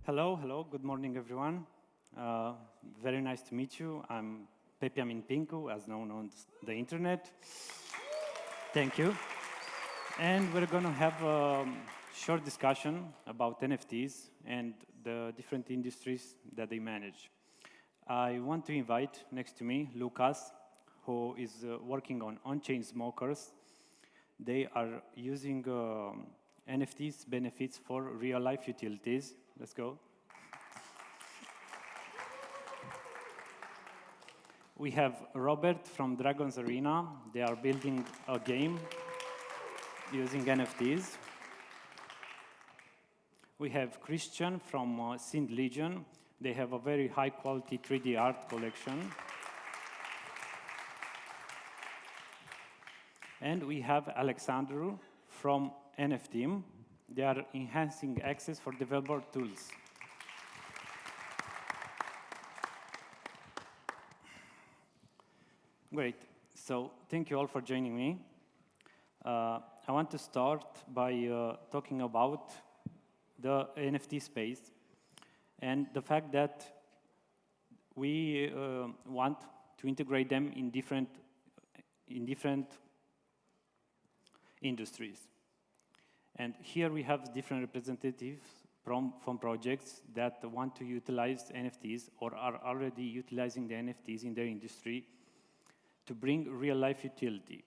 Hello, good morning everyone. Very nice to meet you. I'm Pepiamin Pincu, as known on the internet. Thank you. And we're going to have a short discussion about NFTs and the different industries that they manage. I want to invite next to me Lukas, who is working on on-chain smokers. They are using NFTs benefits for real-life utilities. Let's go. We have Robert from Dragon's Arena. They are building a game using NFTs. We have Cristian from Synth Legion. They have a very high-quality 3D art collection. And we have Alexandru from NFTim. They are enhancing access for developer tools. Great. So thank you all for joining me. I want to start by talking about the NFT space and the fact that we want to integrate them in different industries. And here we have different representatives from projects that want to utilize NFTs or are already utilizing the NFTs in their industry to bring real-life utility.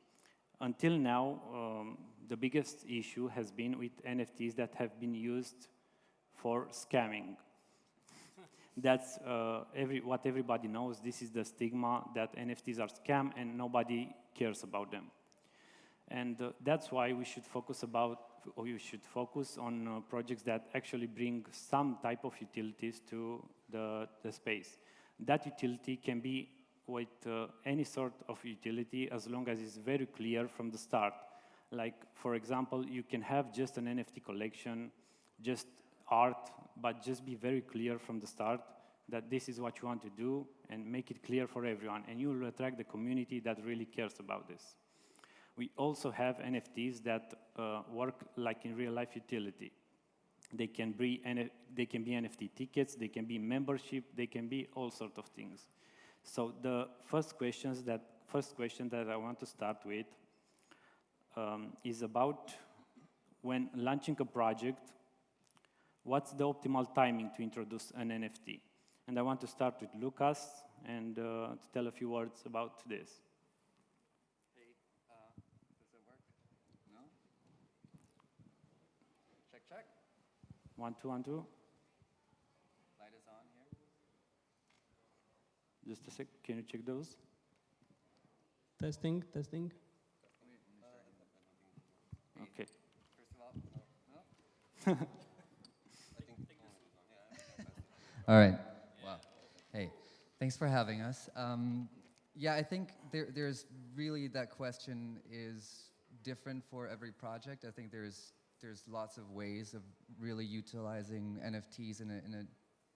Until now, the biggest issue has been with NFTs that have been used for scamming. That's what everybody knows. This is the stigma that NFTs are scam and nobody cares about them. And that's why we should focus on projects that actually bring some type of utilities to the space. That utility can be with any sort of utility as long as it's very clear from the start. Like, for example, you can have just an NFT collection, just art, but just be very clear from the start that this is what you want to do and make it clear for everyone. And you will attract the community that really cares about this. We also have NFTs that work like in real-life utility. They can be NFT tickets, they can be membership, they can be all sorts of things. So the first question that I want to start with is about when launching a project, what's the optimal timing to introduce an NFT? And I want to start with Lukas and to tell a few words about this. Hey, does it work? No? Check. 1, 2, 1, 2. Light is on here. Just a sec, can you check those? Testing. Okay. First of all, no? All right. Wow. Hey, thanks for having us. Yeah, I think there's really, that question is different for every project. I think there's lots of ways of really utilizing NFTs in a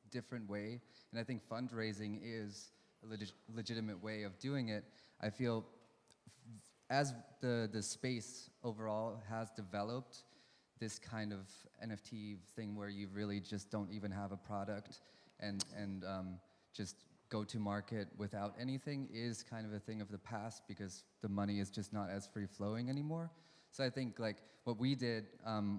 different way, and I think fundraising is a legitimate way of doing it. I feel as the space overall has developed, this kind of NFT thing where you really just don't even have a product and just go to market without anything is kind of a thing of the past because the money is just not as free-flowing anymore. So I think like what we did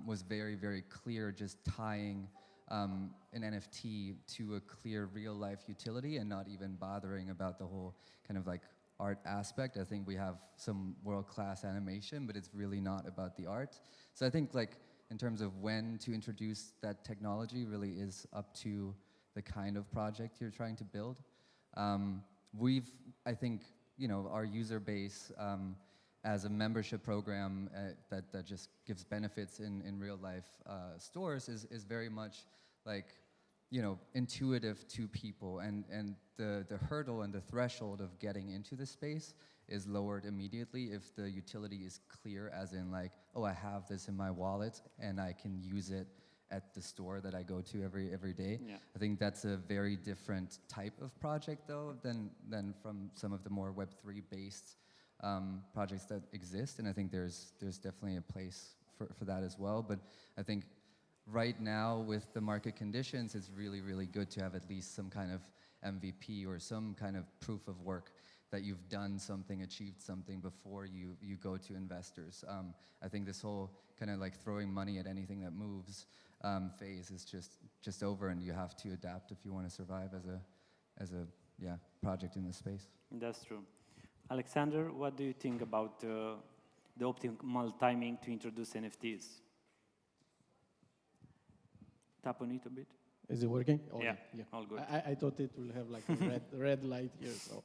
was very, very clear, just tying an NFT to a clear real-life utility and not even bothering about the whole kind of like art aspect. I think we have some world-class animation, but it's really not about the art. So I think like in terms of when to introduce that technology really is up to the kind of project you're trying to build. I think, our user base as a membership program that just gives benefits in real life stores is very much like, intuitive to people, and the hurdle and the threshold of getting into the space is lowered immediately if the utility is clear, as in like, oh, I have this in my wallet and I can use it at the store that I go to every day. Yeah. I think that's a very different type of project though than from some of the more Web3 based projects that exist, and I think there's definitely a place for that as well. But I think right now with the market conditions, it's really, really good to have at least some kind of MVP or some kind of proof of work that you've done something, achieved something before you go to investors. I think this whole kind of like throwing money at anything that moves phase is just over, and you have to adapt if you want to survive as a project in this space. That's true. Alexander, what do you think about the optimal timing to introduce NFTs? Tap on it a bit. Is it working? Oh, Yeah, all good. I thought it will have like a red light here. So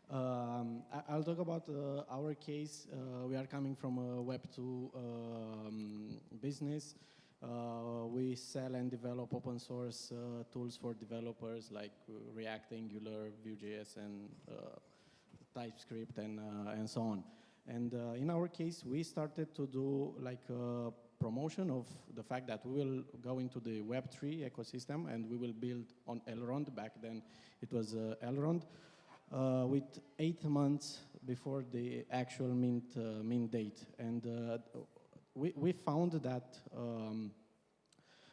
I'll talk about our case. We are coming from a Web2 business. We sell and develop open source tools for developers like React, Angular, Vue.js, and TypeScript, and so on. And in our case, we started to do like a promotion of the fact that we will go into the Web3 ecosystem and we will build on Elrond. Back then, it was Elrond. With 8 months before the actual mint date. And we found that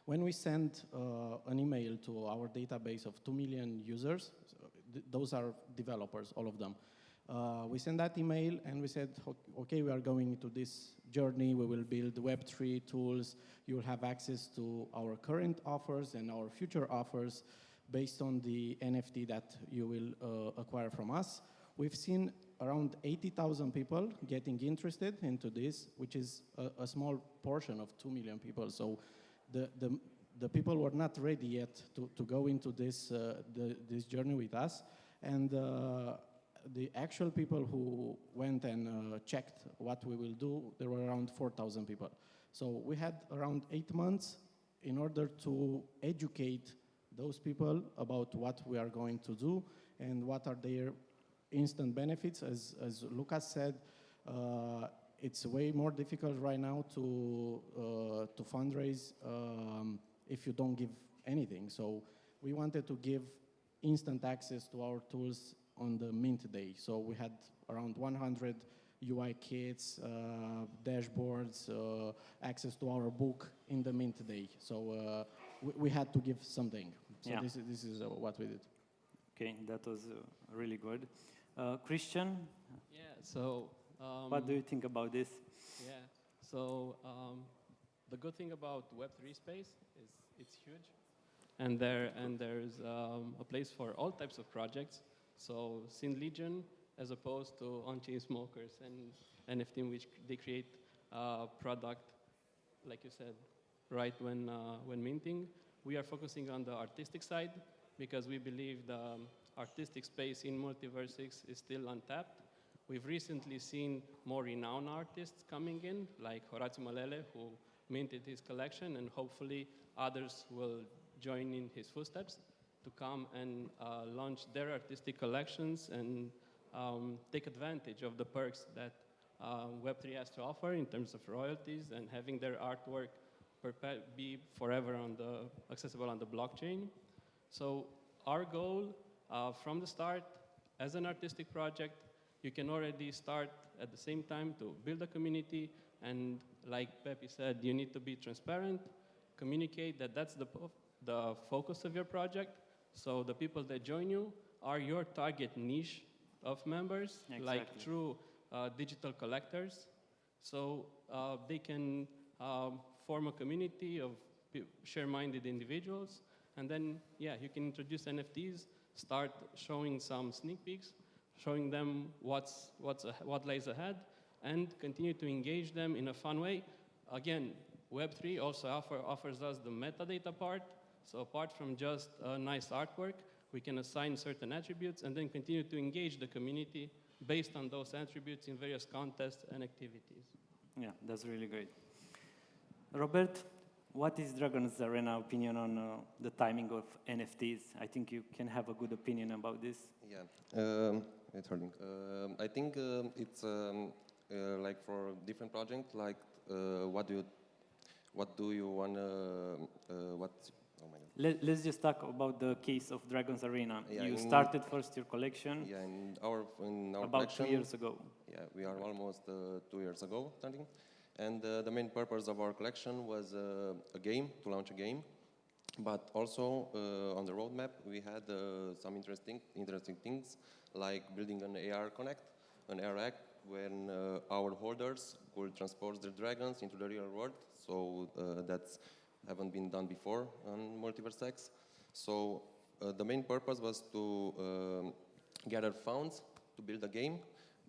when we send an email to our database of 2 million users, those are developers, all of them. We sent that email and we said, okay, we are going into this journey. We will build Web3 tools. You will have access to our current offers and our future offers based on the NFT that you will acquire from us. We've seen around 80,000 people getting interested into this, which is a small portion of 2 million people. So the people were not ready yet to go into this journey with us. And the actual people who went and checked what we will do, there were around 4,000 people. So we had around 8 months in order to educate those people about what we are going to do and what are their instant benefits. As Lukas said, it's way more difficult right now to fundraise if you don't give anything. So we wanted to give instant access to our tools on the mint day. So we had around 100 UI kits, dashboards, access to our book in the mint day. So we had to give something. So yeah. This is what we did. Okay, that was really good. Cristian, Yeah, so... what do you think about this? Yeah, so the good thing about Web3 space is it's huge. And there's a place for all types of projects. So Synth Legion, as opposed to on-chain smokers and NFTim, which they create a product, like you said, right when minting. We are focusing on the artistic side because we believe the artistic space in MultiversX is still untapped. We've recently seen more renowned artists coming in, like Horatiu Malele, who minted his collection, and hopefully others will join in his footsteps to come and launch their artistic collections and take advantage of the perks that Web3 has to offer in terms of royalties and having their artwork be forever accessible on the blockchain. So our goal from the start, as an artistic project, you can already start at the same time to build a community, and like Pepe said, you need to be transparent, communicate that that's the focus of your project, so the people that join you are your target niche of members, exactly. Like true digital collectors, so they can form a community of share-minded individuals, and then, yeah, you can introduce NFTs, start showing some sneak peeks, showing them what lies ahead, and continue to engage them in a fun way. Again, Web3 also offers us the metadata part, so apart from just a nice artwork, we can assign certain attributes and then continue to engage the community based on those attributes in various contests and activities. Yeah, that's really great. Robert, what is Dragon's Arena opinion on the timing of NFTs? I think you can have a good opinion about this. Yeah, it's hurting. I think it's like for different projects. Like, what do you want? Oh my God. Let's just talk about the case of Dragon's Arena. Yeah, you started first your collection. Yeah, in our about collection, 2 years ago. Yeah, we are almost 2 years ago starting, And the main purpose of our collection was a game, to launch a game. But also on the roadmap, we had some interesting things, like building an AR Connect, an AR app, when our holders could transport their dragons into the real world. So that's haven't been done before on MultiversX. So the main purpose was to gather funds to build a game.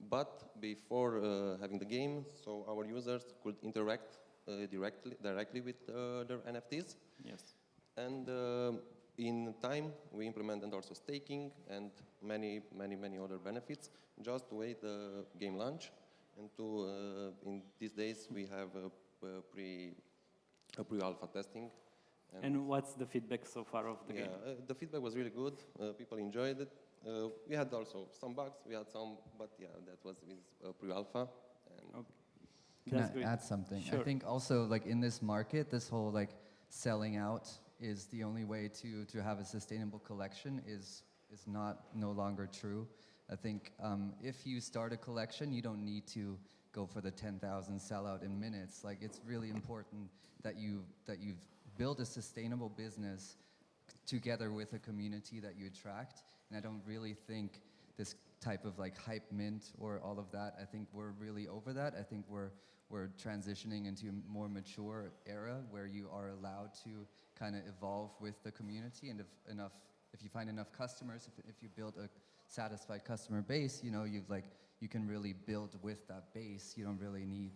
But before having the game, so our users could interact directly with their NFTs. Yes. And in time, we implemented also staking and many other benefits just to wait the game launch. And in these days, we have a pre-alpha testing. And what's the feedback so far of the game? The feedback was really good. People enjoyed it. We had also some bugs. We had some, but yeah, that was with pre-alpha. Okay. Can That's I great. add something? Sure. I think also like in this market, this whole like selling out is the only way to have a sustainable collection is no longer true. I think if you start a collection, you don't need to go for the 10,000 sellout in minutes. Like it's really important that you've built a sustainable business together with a community that you attract. And I don't really think this type of like hype mint or all of that, I think we're really over that. I think we're transitioning into a more mature era where you are allowed to kind of evolve with the community, and if you find enough customers, if you build a satisfied customer base, you can really build with that base. You don't really need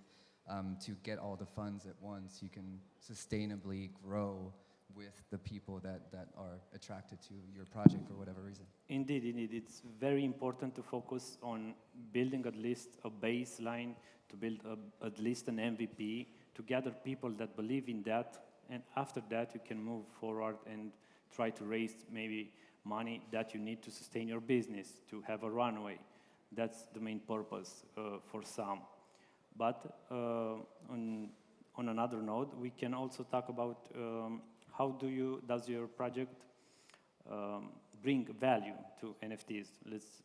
to get all the funds at once. You can sustainably grow with the people that are attracted to your project for whatever reason. Indeed. It's very important to focus on building at least a baseline, to build at least an MVP, to gather people that believe in that, and after that you can move forward and try to raise maybe money that you need to sustain your business, to have a runway. That's the main purpose for some. But on another note, we can also talk about how does your project bring value to NFTs? Let's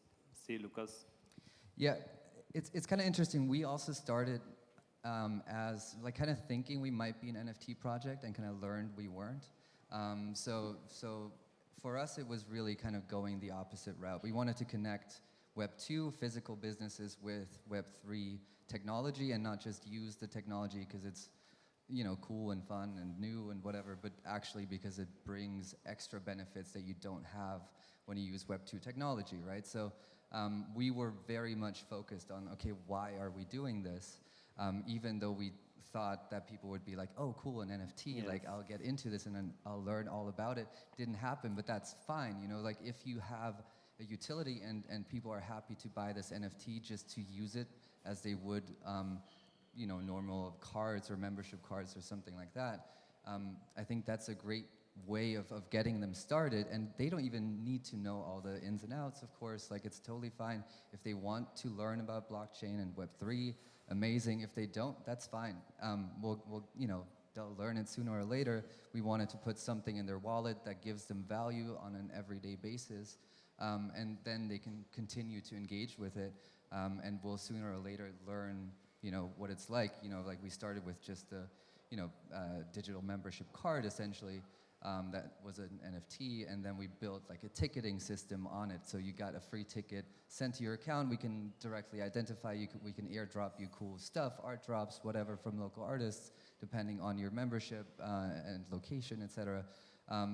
see, Lukas. Yeah, it's kind of interesting. We also started as like kind of thinking we might be an NFT project, and kind of learned we weren't. So for us, it was really kind of going the opposite route. We wanted to connect Web 2 physical businesses with Web 3 technology, and not just use the technology because it's cool and fun and new and whatever, but actually because it brings extra benefits that you don't have when you use Web 2 technology, right? So we were very much focused on, okay, why are we doing this? Even though we thought that people would be like, oh, cool, an NFT, Yes. like I'll get into this and then I'll learn all about it. Didn't happen, but that's fine, like if you have a utility and people are happy to buy this NFT just to use it as they would normal cards or membership cards or something like that, I think that's a great way of getting them started, and they don't even need to know all the ins and outs, of course. Like, it's totally fine if they want to learn about blockchain and Web3, amazing. If they don't, that's fine. They'll learn it sooner or later. We wanted to put something in their wallet that gives them value on an everyday basis, and then they can continue to engage with it, and will sooner or later learn what it's like. Like we started with just a digital membership card, essentially, that was an NFT, and then we built like a ticketing system on it. So you got a free ticket sent to your account. We can directly identify you. We can airdrop you cool stuff, art drops, whatever, from local artists, depending on your membership and location, etc.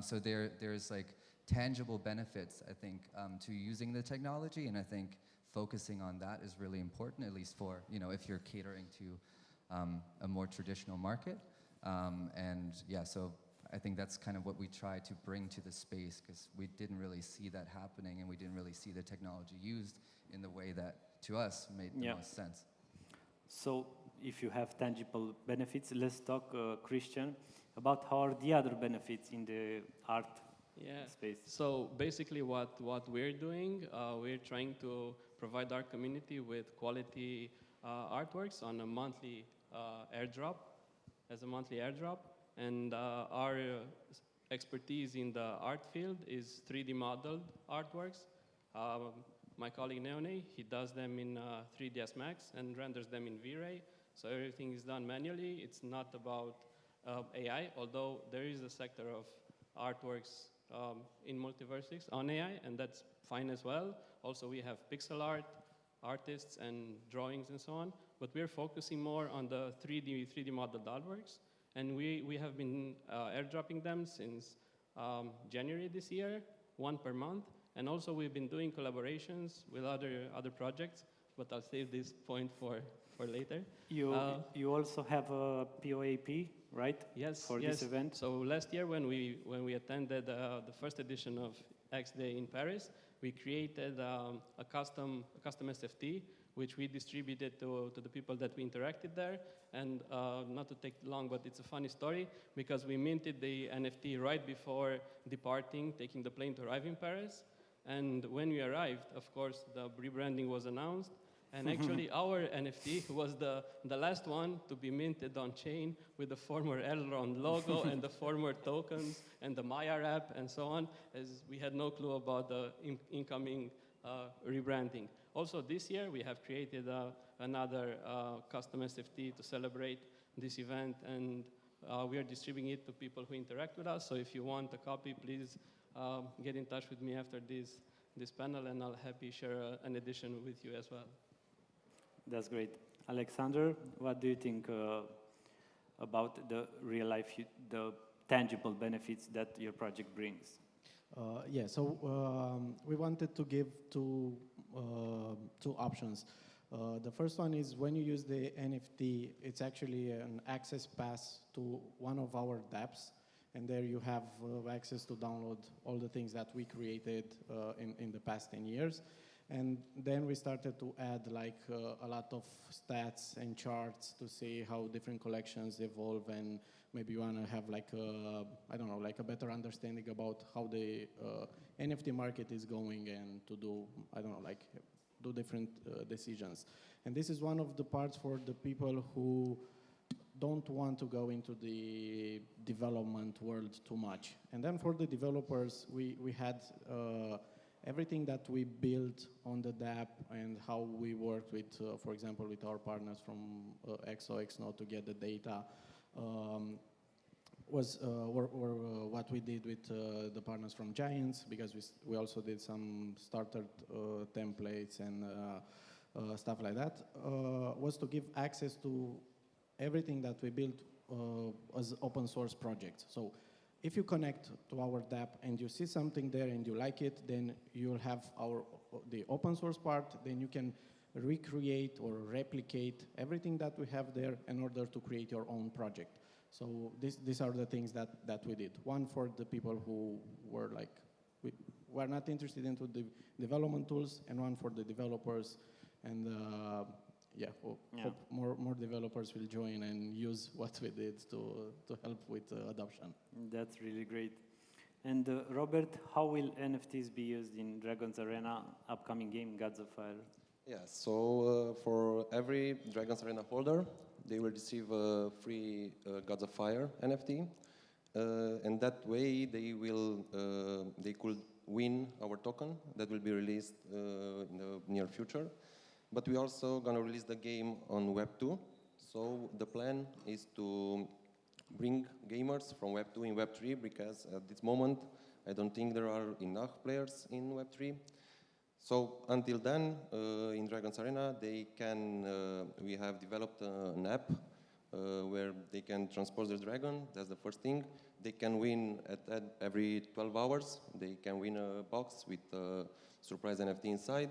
So there's like tangible benefits, I think, to using the technology, and I think focusing on that is really important, at least for if you're catering to a more traditional market. And yeah, so I think that's kind of what we try to bring to the space, because we didn't really see that happening, and we didn't really see the technology used in the way that, to us, made the most sense. So if you have tangible benefits, let's talk, Cristian, about how are the other benefits in the art space. So basically what we're doing, we're trying to provide our community with quality artworks on a monthly airdrop, and our expertise in the art field is 3D modeled artworks. My colleague Neone, he does them in 3ds Max and renders them in V-Ray. So everything is done manually. It's not about AI, although there is a sector of artworks in MultiversX on AI, and that's fine as well. Also, we have pixel art, artists, and drawings, and so on. But we're focusing more on the 3D modeled artworks, and we have been airdropping them since January this year, 1 per month. And also, we've been doing collaborations with other projects, but I'll save this point for later. You also have a POAP, right? Yes, for yes. this event. So last year, when we attended the first edition of xDay in Paris, we created a custom SFT, which we distributed to the people that we interacted there. And not to take long, but it's a funny story, because we minted the NFT right before departing, taking the plane to arrive in Paris. And when we arrived, of course, the rebranding was announced. And actually, our NFT was the last one to be minted on chain with the former Elrond logo and the former tokens and the Maya app and so on, as we had no clue about the incoming rebranding. Also, this year, we have created another custom SFT to celebrate this event, and we are distributing it to people who interact with us. So if you want a copy, please get in touch with me after this panel, and I'll happy share an edition with you as well. That's great. Alexandru, what do you think about the real life, the tangible benefits that your project brings? Yeah, so we wanted to give two options. The first one is when you use the NFT, it's actually an access pass to one of our dApps, and there you have access to download all the things that we created in the past 10 years. And then we started to add like a lot of stats and charts to see how different collections evolve, and maybe you want to have like I don't know, like a better understanding about how the NFT market is going, and to do, I don't know, like do different decisions. And this is one of the parts for the people who don't want to go into the development world too much. And then for the developers, we had everything that we built on the dApp and how we worked with, for example, with our partners from XOXNode to get the data, was what we did with the partners from Giants, because we also did some starter templates and stuff like that, was to give access to everything that we built as open source projects. So if you connect to our dApp and you see something there and you like it, then you'll have the open source part, then you can recreate or replicate everything that we have there in order to create your own project. So these are the things that we did. One for the people who were like, we're not interested into the development tools, and one for the developers. And hope more developers will join and use what we did to help with adoption. That's really great. And Robert, how will NFTs be used in Dragon's Arena upcoming game, Gods of Fire? Yeah, so for every Dragon's Arena holder, they will receive a free Gods of Fire NFT. And that way they could win our token that will be released in the near future. But we're also going to release the game on Web 2. So the plan is to bring gamers from Web 2 in Web 3, because at this moment, I don't think there are enough players in Web 3. So until then, in Dragon's Arena, we have developed an app where they can transport their dragon. That's the first thing. They can win at every 12 hours. They can win a box with a surprise NFT inside.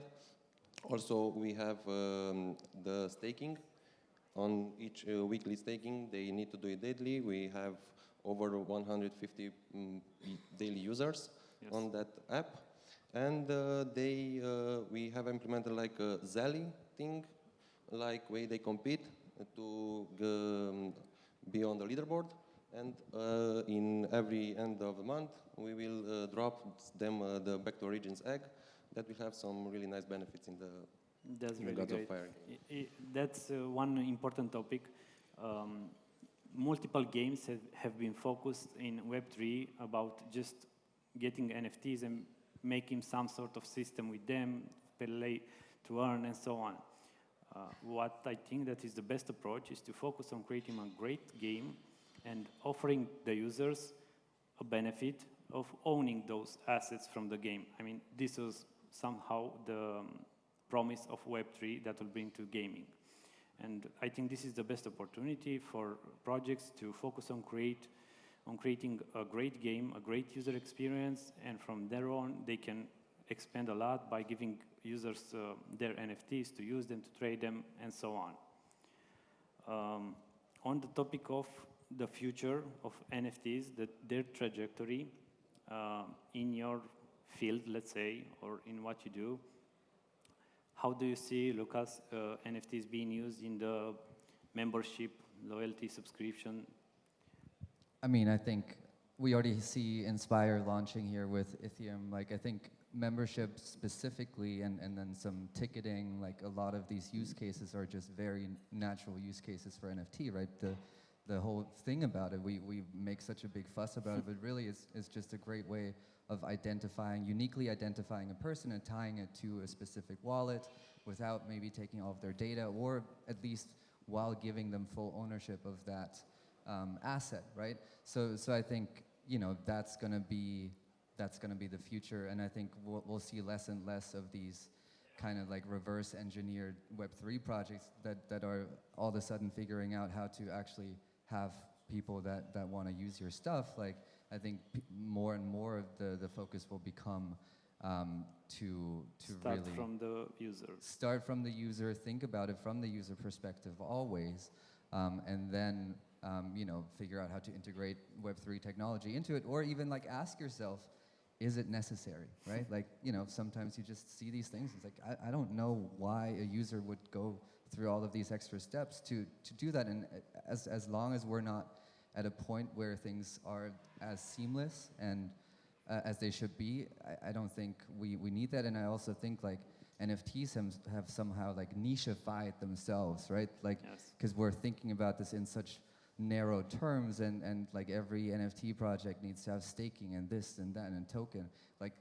Also, we have the staking. On each weekly staking, they need to do it daily. We have over 150 daily users on that app. And we have implemented like a Zally thing, like way they compete to be on the leaderboard. And in every end of the month, we will drop them the Back to Origins egg. That will have some really nice benefits in the Gods of Fire game. That's one important topic. Multiple games have been focused in Web3 about just getting NFTs and making some sort of system with them, to earn and so on. what I think that is the best approach is to focus on creating a great game and offering the users a benefit of owning those assets from the game. I mean, this is somehow the promise of Web3 that will bring to gaming. And I think this is the best opportunity for projects to focus on creating a great game, a great user experience, and from there on, they can expand a lot by giving users their NFTs to use them, to trade them, and so on. On the topic of the future of NFTs, their trajectory in your field, let's say, or in what you do, how do you see, Lukas, NFTs being used in the membership, loyalty, subscription? I mean, I think we already see Inspire launching here with Ethereum. Like, I think membership specifically and then some ticketing, like a lot of these use cases are just very natural use cases for NFT, right? The whole thing about it, we make such a big fuss about it, but really is just a great way of uniquely identifying a person and tying it to a specific wallet without maybe taking all of their data, or at least while giving them full ownership of that asset, right? So I think, you know, that's gonna be the future, and I think we'll see less and less of these kind of like reverse engineered Web3 projects that are all of a sudden figuring out how to actually have people that want to use your stuff. Like, I think more and more of the focus will become to Start really from the user. Start from the user, think about it from the user perspective always, and then you know, figure out how to integrate Web3 technology into it, or even like ask yourself, is it necessary, right? Like, you know, sometimes you just see these things, it's like, I don't know why a user would go through all of these extra steps to do that, and as long as we're not at a point where things are as seamless and as they should be, I don't think we need that. And I also think like NFTs have somehow like nicheified themselves, right? Like, because we're thinking about this in such narrow terms, and like every NFT project needs to have staking and this and that and token. Like,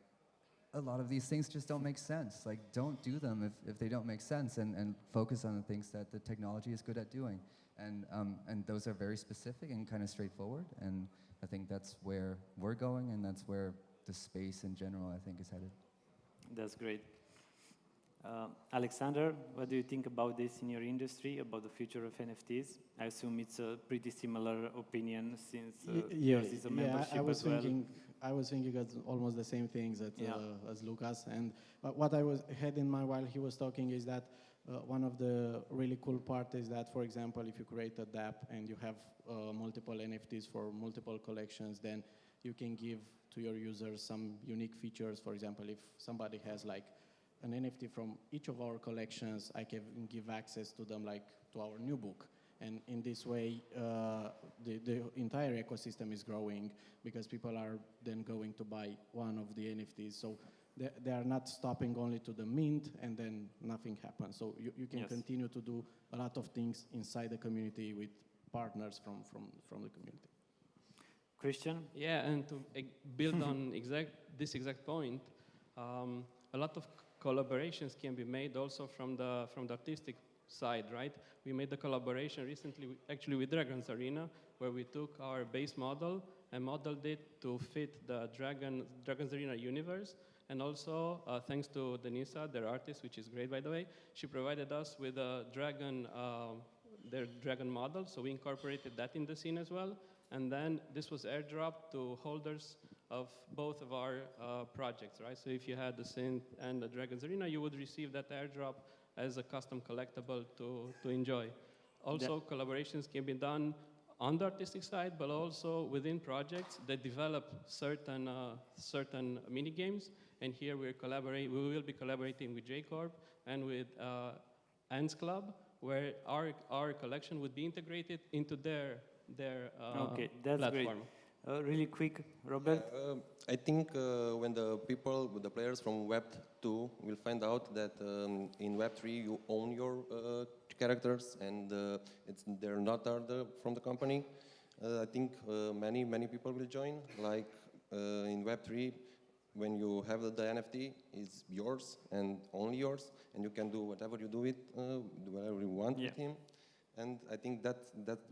a lot of these things just don't make sense. Like, don't do them if they don't make sense, and focus on the things that the technology is good at doing. And those are very specific and kind of straightforward, and I think that's where we're going, and that's where the space in general, I think, is headed. That's great. Alexander, what do you think about this in your industry, about the future of NFTs? I assume it's a pretty similar opinion, since yours is a membership I was as well. I was thinking almost the same things as Lukas. And what I had in mind while he was talking is that one of the really cool part is that, for example, if you create a dApp and you have multiple NFTs for multiple collections, then you can give to your users some unique features. For example, if somebody has like an NFT from each of our collections, I can give access to them, like to our new book. And in this way, the entire ecosystem is growing, because people are then going to buy one of the NFTs. So they are not stopping only to the mint and then nothing happens. So you can continue to do a lot of things inside the community with partners from the community. Cristian? Yeah, and to build on this exact point, a lot of collaborations can be made also from the artistic side, right? We made the collaboration recently, actually with Dragon's Arena, where we took our base model and modeled it to fit the Dragon's Arena universe. And also, thanks to Denisa, their artist, which is great, by the way, she provided us with a their dragon model, so we incorporated that in the scene as well. And then this was airdropped to holders of both of our projects, right? So if you had the Synth and the Dragon's Arena, you would receive that airdrop as a custom collectible to enjoy. Also, collaborations can be done on the artistic side, but also within projects that develop certain mini games. And here we will be collaborating with J-Corp and with Ants Club, where our collection would be integrated into their Okay, that's platform. Great. Really quick, Robert? I think when the players from Web 2 will find out that in Web 3 you own your characters and they're not from the company, I think many people will join. Like in Web 3, when you have the NFT, is yours and only yours, and you can do whatever you do with, whatever you want with him. And I think that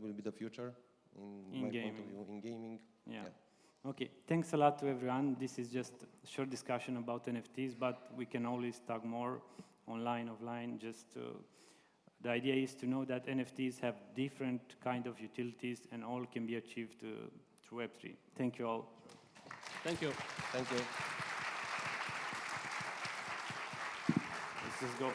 will be the future in my gaming. point of view, in gaming. Yeah. Okay, thanks a lot to everyone. This is just a short discussion about NFTs, but we can always talk more online, offline. The idea is to know that NFTs have different kind of utilities and all can be achieved through Web3. Thank you all. Thank you. Thank you. Let's just go.